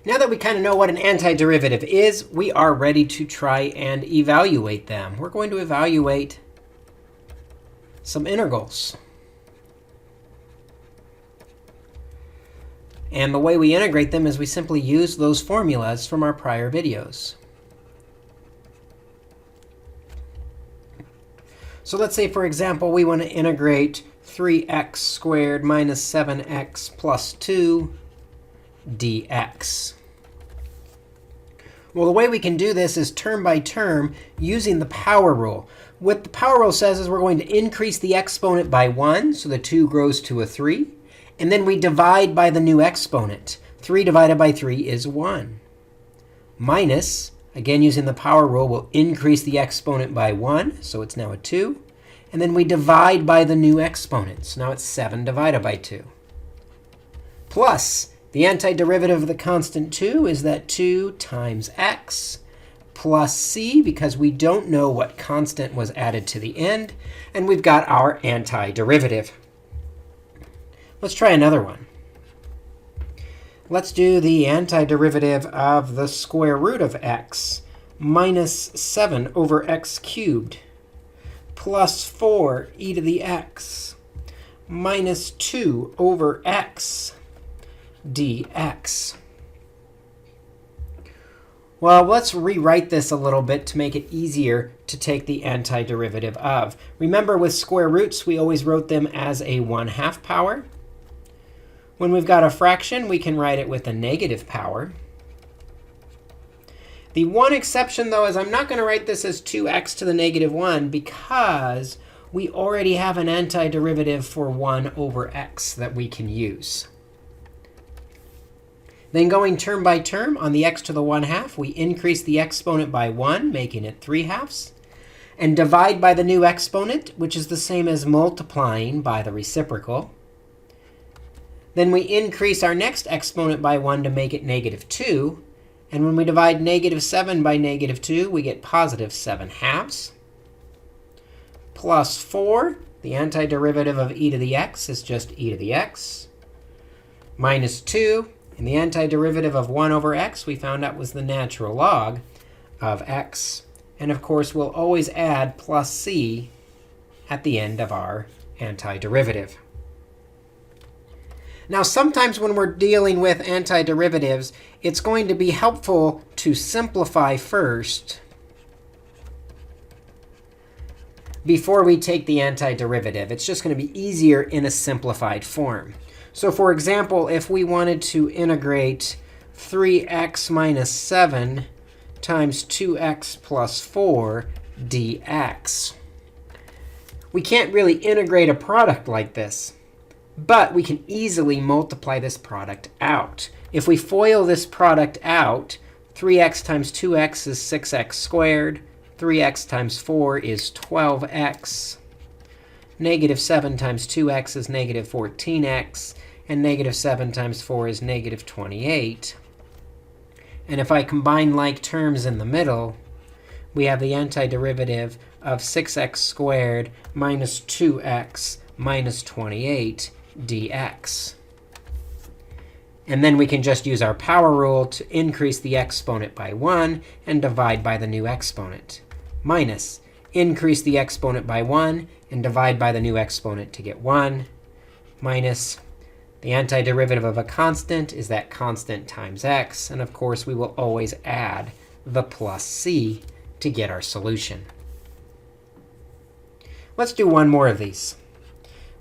Now that we kind of know what an antiderivative is, we are ready to try and evaluate them. We're going to evaluate some integrals. And the way we integrate them is we simply use those formulas from our prior videos. So let's say, for example, we want to integrate 3x squared minus 7x plus 2 dx. Well, the way we can do this is term by term using the power rule. What the power rule says is we're going to increase the exponent by 1, so the 2 grows to a 3. And then we divide by the new exponent. 3 divided by 3 is 1. Minus, again using the power rule, we'll increase the exponent by 1, so it's now a 2. And then we divide by the new exponent. So now it's 7 divided by 2. Plus, the antiderivative of the constant 2 is that 2 times x plus c, because we don't know what constant was added to the end. And we've got our antiderivative. Let's try another one. Let's do the antiderivative of the square root of x minus 7 over x cubed plus 4 e to the x minus 2 over x dx. Well, let's rewrite this a little bit to make it easier to take the antiderivative of. Remember, with square roots, we always wrote them as a 1/2 power. When we've got a fraction, we can write it with a negative power. The one exception, though, is I'm not going to write this as 2x to the negative 1 because we already have an antiderivative for 1 over x that we can use. Then going term by term, on the x to the 1/2, we increase the exponent by 1, making it 3/2, and divide by the new exponent, which is the same as multiplying by the reciprocal. Then we increase our next exponent by 1 to make it negative 2. And when we divide negative 7 by negative 2, we get positive 7/2. Plus 4, the antiderivative of e to the x is just e to the x. Minus 2, and the antiderivative of 1 over x we found out was the natural log of x. And of course, we'll always add plus c at the end of our antiderivative. Now, sometimes when we're dealing with antiderivatives, it's going to be helpful to simplify first before we take the antiderivative. It's just going to be easier in a simplified form. So for example, if we wanted to integrate 3x minus 7 times 2x plus 4 dx, we can't really integrate a product like this. But we can easily multiply this product out. If we FOIL this product out, 3x times 2x is 6x squared. 3x times 4 is 12x. Negative 7 times 2x is negative 14x. And negative 7 times 4 is negative 28. And if I combine like terms in the middle, we have the antiderivative of 6x squared minus 2x minus 28 dx. And then we can just use our power rule to increase the exponent by 1 and divide by the new exponent. Minus, increase the exponent by 1 and divide by the new exponent to get 1. Minus, the antiderivative of a constant is that constant times x. And of course, we will always add the plus c to get our solution. Let's do one more of these.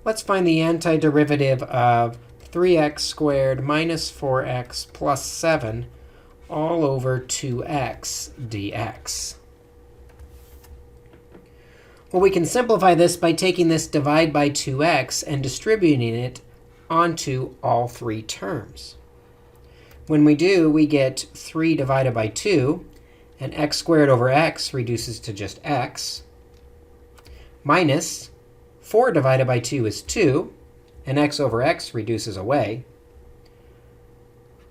Let's find the antiderivative of 3x squared minus 4x plus 7 all over 2x dx. Well, we can simplify this by taking this divide by 2x and distributing it onto all three terms. When we do, we get 3 divided by 2, and x squared over x reduces to just x, minus 4 divided by 2 is 2, and x over x reduces away,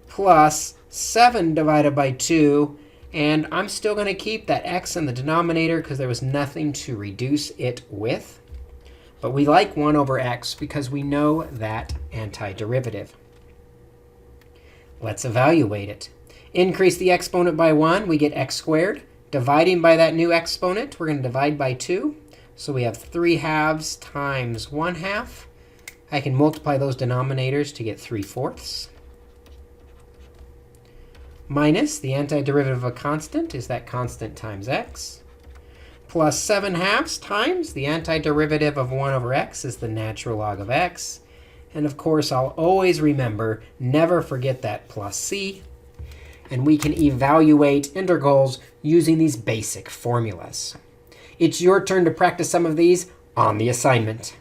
plus 7 divided by 2, and I'm still going to keep that x in the denominator because there was nothing to reduce it with. But we like 1 over x because we know that antiderivative. Let's evaluate it. Increase the exponent by 1, we get x squared. Dividing by that new exponent, we're going to divide by 2. So we have 3/2 times 1/2. I can multiply those denominators to get 3/4. Minus the antiderivative of a constant is that constant times x. Plus 7/2 times the antiderivative of 1 over x is the natural log of x. And of course, I'll always remember, never forget that plus c. And we can evaluate integrals using these basic formulas. It's your turn to practice some of these on the assignment.